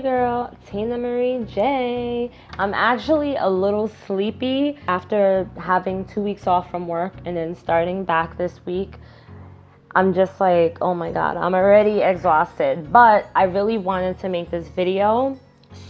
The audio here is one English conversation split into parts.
your girl, Tina Marie J. I'm actually a little sleepy after having 2 weeks off from work and then starting back this week. I'm just like, oh my God, I'm already exhausted. But I really wanted to make this video,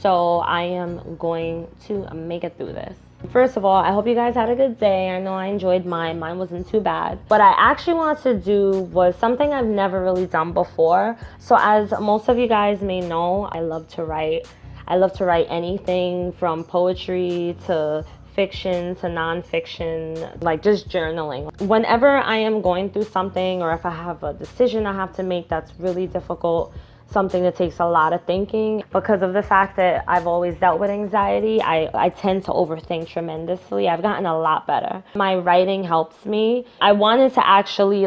so I am going to make it through this. First of all, I hope you guys had a good day. I know I enjoyed mine. Mine wasn't too bad. What I actually wanted to do was something I've never really done before. So as most of you guys may know, I love to write. I love to write anything from poetry to fiction to nonfiction, like just journaling. Whenever I am going through something, or if I have a decision I have to make that's really difficult, something that takes a lot of thinking, because of the fact that I've always dealt with anxiety, I tend to overthink tremendously. I've gotten a lot better. My writing helps me. I wanted to actually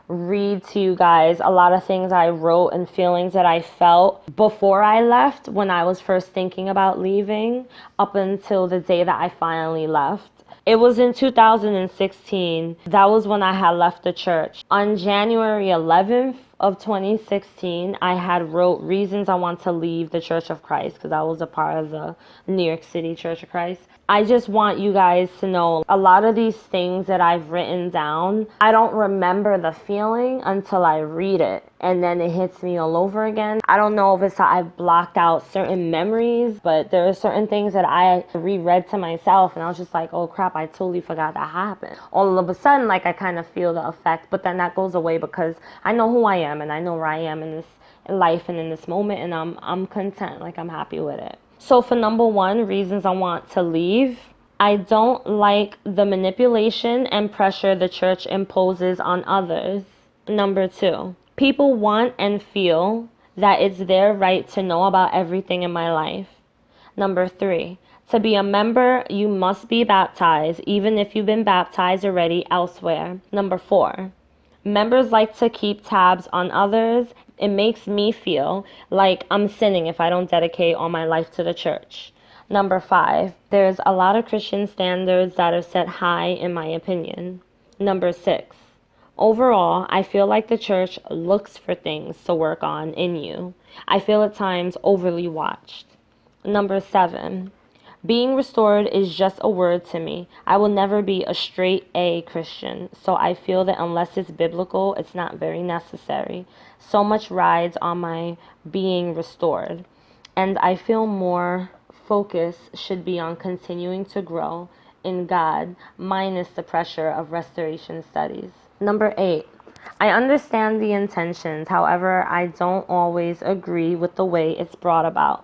read to you guys a lot of things I wrote and feelings that I felt before I left, when I was first thinking about leaving, up until the day that I finally left. It was in 2016. That was when I had left the church. On January 11th of 2016, I had wrote reasons I want to leave the Church of Christ, because I was a part of the New York City Church of Christ. I just want you guys to know a lot of these things that I've written down, I don't remember the feeling until I read it, and then it hits me all over again. I don't know if it's that I've blocked out certain memories, but there are certain things that I reread to myself and I was just like, oh crap, I totally forgot that happened. All of a sudden, I kind of feel the effect, but then that goes away because I know who I am and I know where I am in this life and in this moment, and I'm content, I'm happy with it. So for number one, reasons I want to leave, I don't like the manipulation and pressure the church imposes on others. Number two, people want and feel that it's their right to know about everything in my life. Number three, to be a member, you must be baptized, even if you've been baptized already elsewhere. Number four, members like to keep tabs on others. It makes me feel like I'm sinning if I don't dedicate all my life to the church. Number five, there's a lot of Christian standards that are set high, in my opinion. Number six, overall, I feel like the church looks for things to work on in you. I feel at times overly watched. Number seven, being restored is just a word to me. I will never be a straight A Christian, so I feel that unless it's biblical, it's not very necessary. So much rides on my being restored, and I feel more focus should be on continuing to grow in God, minus the pressure of restoration studies. Number eight, I understand the intentions, however, I don't always agree with the way it's brought about.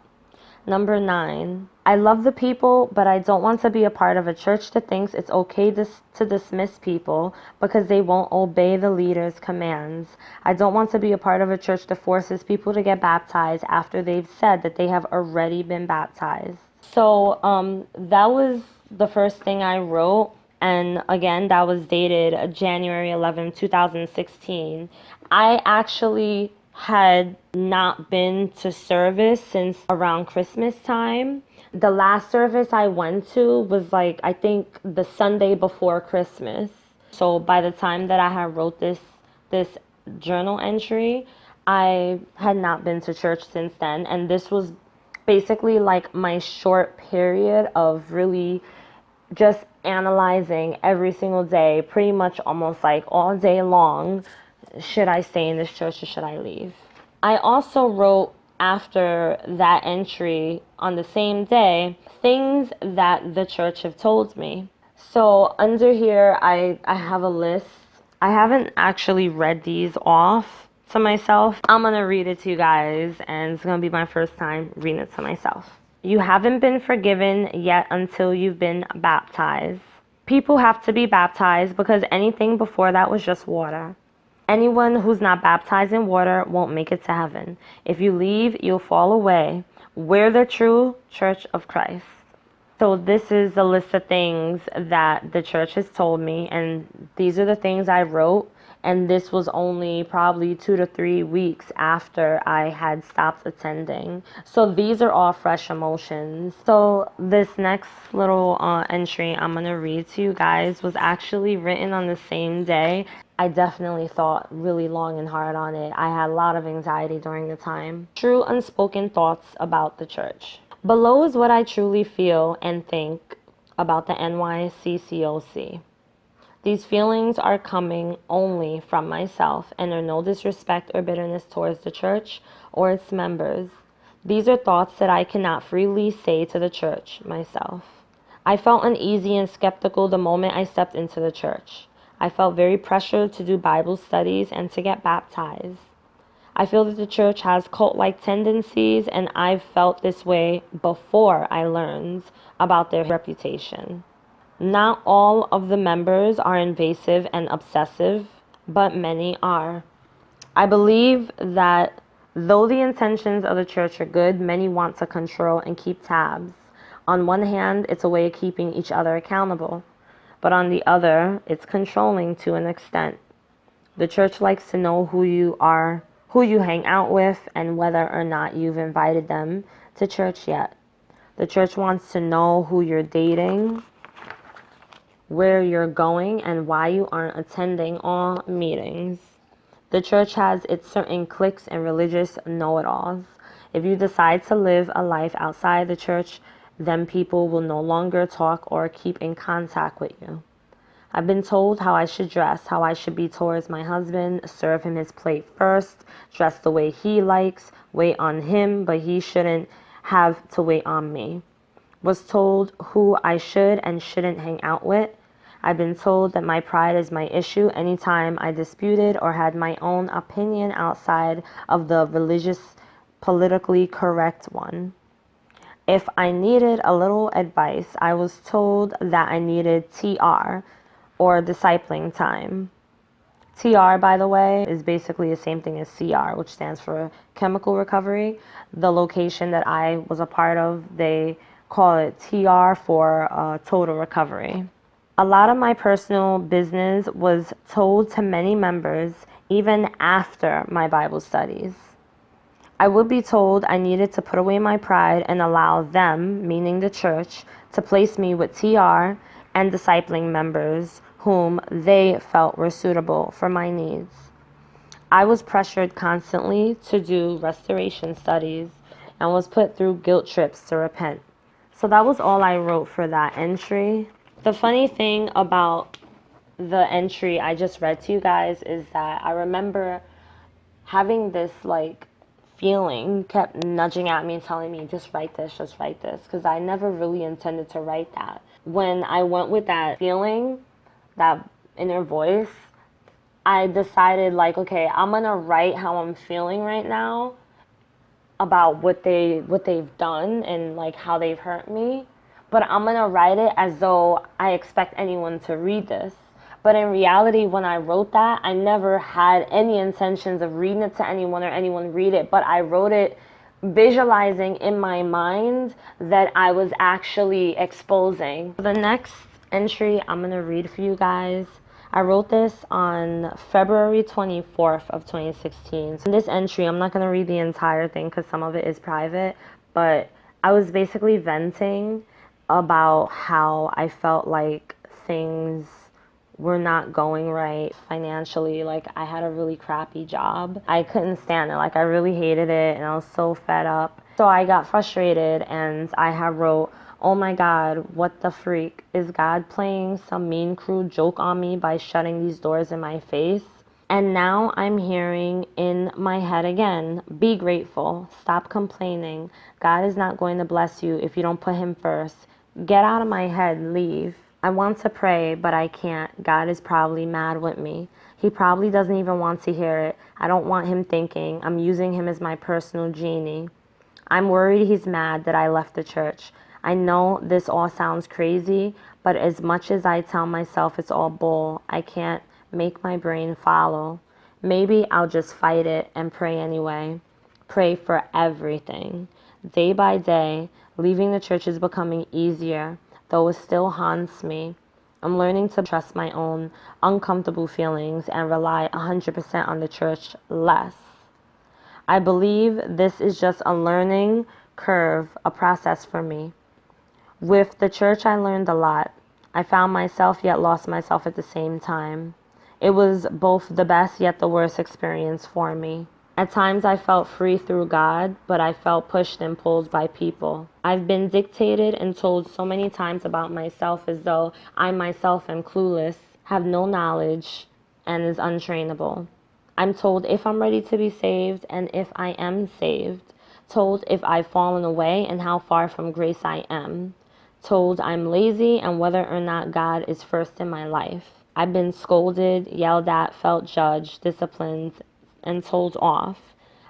Number nine, I love the people, but I don't want to be a part of a church that thinks it's okay to dismiss people because they won't obey the leader's commands. I don't want to be a part of a church that forces people to get baptized after they've said that they have already been baptized. So that was the first thing I wrote. And again, that was dated January 11, 2016. I actually had not been to service since around Christmas time. The last service I went to was I think the Sunday before Christmas. So by the time that I had wrote this journal entry, I had not been to church since then, and this was basically my short period of really just analyzing every single day, pretty much almost all day long. Should I stay in this church or should I leave? I also wrote after that entry on the same day things that the church have told me. So under here I have a list. I haven't actually read these off to myself. I'm gonna read it to you guys, and it's gonna be my first time reading it to myself. You haven't been forgiven yet until you've been baptized. People have to be baptized because anything before that was just water. Anyone who's not baptized in water won't make it to heaven. If you leave, you'll fall away. We're the true Church of Christ. So this is a list of things that the church has told me, and these are the things I wrote. And this was only probably 2 to 3 weeks after I had stopped attending. So these are all fresh emotions. So this next little entry I'm going to read to you guys was actually written on the same day. I definitely thought really long and hard on it. I had a lot of anxiety during the time. True unspoken thoughts about the church. Below is what I truly feel and think about the NYCCOC. These feelings are coming only from myself and are no disrespect or bitterness towards the church or its members. These are thoughts that I cannot freely say to the church myself. I felt uneasy and skeptical the moment I stepped into the church. I felt very pressured to do Bible studies and to get baptized. I feel that the church has cult-like tendencies, and I've felt this way before I learned about their reputation. Not all of the members are invasive and obsessive, but many are. I believe that though the intentions of the church are good, many want to control and keep tabs. On one hand, it's a way of keeping each other accountable, but on the other, it's controlling to an extent. The church likes to know who you are, who you hang out with, and whether or not you've invited them to church yet. The church wants to know who you're dating, where you're going, and why you aren't attending all meetings. The church has its certain cliques and religious know-it-alls. If you decide to live a life outside the church, then people will no longer talk or keep in contact with you. I've been told how I should dress, how I should be towards my husband, serve him his plate first, dress the way he likes, wait on him, but he shouldn't have to wait on me. Was told who I should and shouldn't hang out with. I've been told that my pride is my issue anytime I disputed or had my own opinion outside of the religious, politically correct one. If I needed a little advice, I was told that I needed TR, or discipling time. TR, by the way, is basically the same thing as CR, which stands for chemical recovery. The location that I was a part of, they call it TR for total recovery. A lot of my personal business was told to many members even after my Bible studies. I would be told I needed to put away my pride and allow them, meaning the church, to place me with TR and discipling members whom they felt were suitable for my needs. I was pressured constantly to do restoration studies and was put through guilt trips to repent. So that was all I wrote for that entry. The funny thing about the entry I just read to you guys is that I remember having this feeling kept nudging at me and telling me, just write this, because I never really intended to write that. When I went with that feeling, that inner voice, I decided okay, I'm gonna write how I'm feeling right now about what they've done and how they've hurt me, but I'm gonna write it as though I expect anyone to read this. But in reality, when I wrote that, I never had any intentions of reading it to anyone or anyone read it, but I wrote it visualizing in my mind that I was actually exposing. The next entry I'm going to read for you guys, I wrote this on February 24th of 2016. So in this entry, I'm not going to read the entire thing because some of it is private, but I was basically venting about how I felt like things were not going right financially. I had a really crappy job. I couldn't stand it. I really hated it, and I was so fed up. So I got frustrated, and I had wrote, oh my God, what the freak? Is God playing some mean, cruel joke on me by shutting these doors in my face? And now I'm hearing in my head again, be grateful, stop complaining. God is not going to bless you if you don't put him first. Get out of my head, leave. I want to pray, but I can't. God is probably mad with me. He probably doesn't even want to hear it. I don't want him thinking I'm using him as my personal genie. I'm worried he's mad that I left the church. I know this all sounds crazy, but as much as I tell myself it's all bull, I can't make my brain follow. Maybe I'll just fight it and pray anyway. Pray for everything. Day by day, leaving the church is becoming easier, though it still haunts me. I'm learning to trust my own uncomfortable feelings and rely 100% on the church less. I believe this is just a learning curve, a process for me. With the church, I learned a lot. I found myself yet lost myself at the same time. It was both the best yet the worst experience for me. At times I felt free through God, but I felt pushed and pulled by people. I've been dictated and told so many times about myself as though I myself am clueless, have no knowledge, and is untrainable. I'm told if I'm ready to be saved and if I am saved. Told if I've fallen away and how far from grace I am. Told I'm lazy and whether or not God is first in my life. I've been scolded, yelled at, felt judged, disciplined, and told off.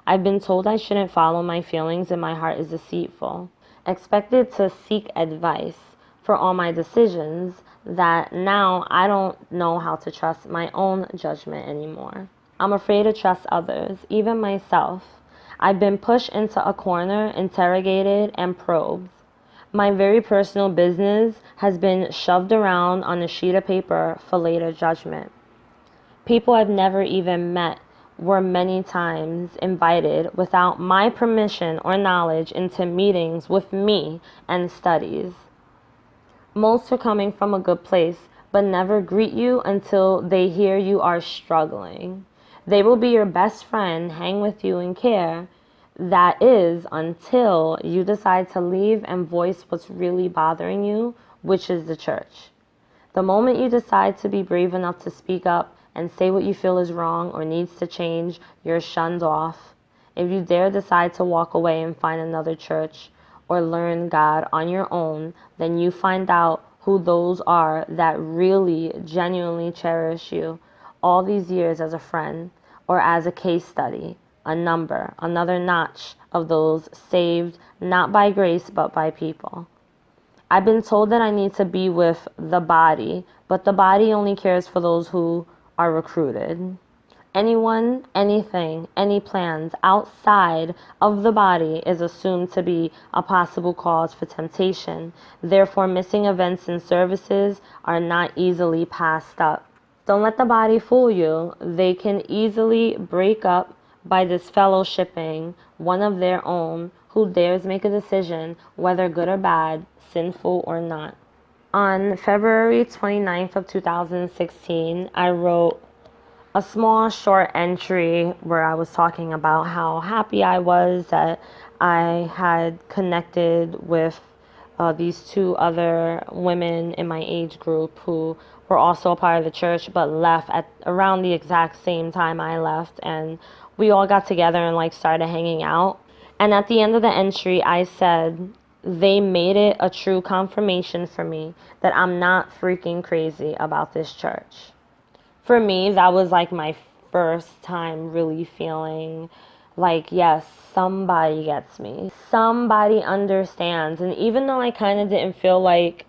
I've been told I shouldn't follow my feelings and my heart is deceitful. Expected to seek advice for all my decisions that now I don't know how to trust my own judgment anymore. I'm afraid to trust others, even myself. I've been pushed into a corner, interrogated, and probed. My very personal business has been shoved around on a sheet of paper for later judgment. People I've never even met were many times invited without my permission or knowledge into meetings with me and studies. Most are coming from a good place, but never greet you until they hear you are struggling. They will be your best friend, hang with you and care. That is until you decide to leave and voice what's really bothering you, which is the church. The moment you decide to be brave enough to speak up and say what you feel is wrong or needs to change, you're shunned off. If you dare decide to walk away and find another church or learn God on your own, then you find out who those are that really, genuinely cherish you all these years as a friend or as a case study, a number, another notch of those saved not by grace but by people. I've been told that I need to be with the body, but the body only cares for those who are recruited. Anyone, anything, any plans outside of the body is assumed to be a possible cause for temptation. Therefore, missing events and services are not easily passed up. Don't let the body fool you. They can easily break up by disfellowshipping one of their own who dares make a decision, whether good or bad, sinful or not. On February 29th of 2016, I wrote a small short entry where I was talking about how happy I was that I had connected with these two other women in my age group who were also a part of the church but left at around the exact same time I left, and we all got together and started hanging out. And at the end of the entry I said they made it a true confirmation for me that I'm not freaking crazy about this church. For me, that was my first time really feeling yes, somebody gets me. Somebody understands. And even though I kind of didn't feel like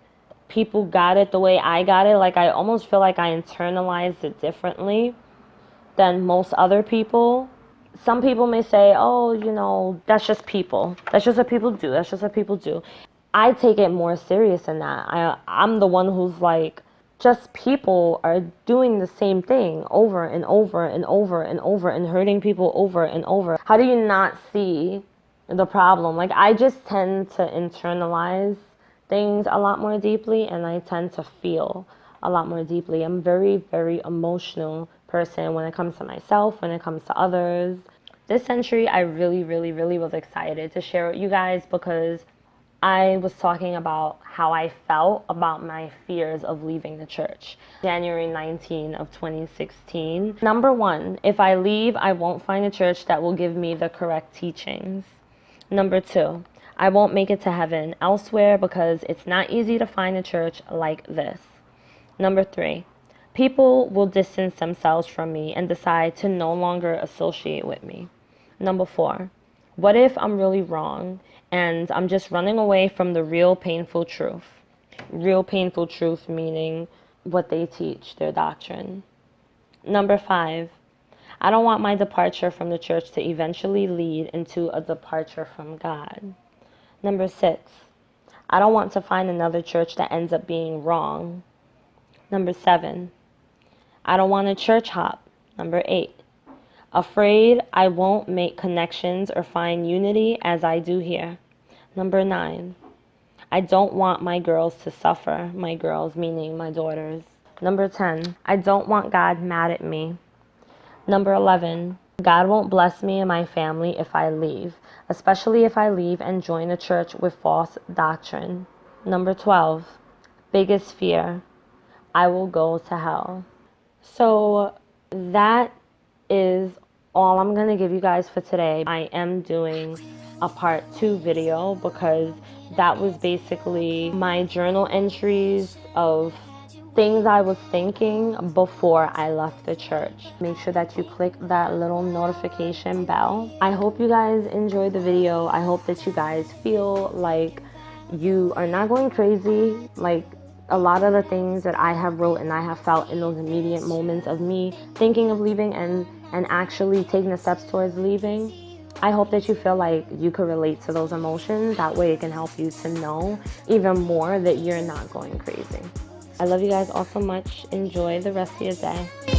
people got it the way I got it, I almost feel like I internalized it differently than most other people. Some people may say, oh, that's just people. That's just what people do. That's just what people do. I take it more serious than that. I'm the one who's just people are doing the same thing over and over and over and over and hurting people over and over. How do you not see the problem? I just tend to internalize things a lot more deeply, and I tend to feel a lot more deeply. I'm very, very emotional person when it comes to myself, when it comes to others. This century, I really, really, really was excited to share with you guys because I was talking about how I felt about my fears of leaving the church. January 19 of 2016. Number one, if I leave, I won't find a church that will give me the correct teachings. Number two, I won't make it to heaven elsewhere because it's not easy to find a church like this. Number three, people will distance themselves from me and decide to no longer associate with me. Number four, what if I'm really wrong and I'm just running away from the real painful truth? Real painful truth meaning what they teach, their doctrine. Number five, I don't want my departure from the church to eventually lead into a departure from God. Number six, I don't want to find another church that ends up being wrong. Number seven, I don't want a church hop. Number eight, afraid I won't make connections or find unity as I do here. Number nine, I don't want my girls to suffer. My girls meaning my daughters. Number 10, I don't want God mad at me. Number 11, God won't bless me and my family if I leave, especially if I leave and join a church with false doctrine. Number 12, biggest fear, I will go to hell. So that is all I'm going to give you guys for today. I am doing a part 2 video because that was basically my journal entries of things I was thinking before I left the church. Make sure that you click that little notification bell. I hope you guys enjoyed the video. I hope that you guys feel like you are not going crazy. Like a lot of the things that I have wrote and I have felt in those immediate moments of me thinking of leaving and actually taking the steps towards leaving. I hope that you feel like you could relate to those emotions. That way it can help you to know even more that you're not going crazy. I love you guys all so much. Enjoy the rest of your day.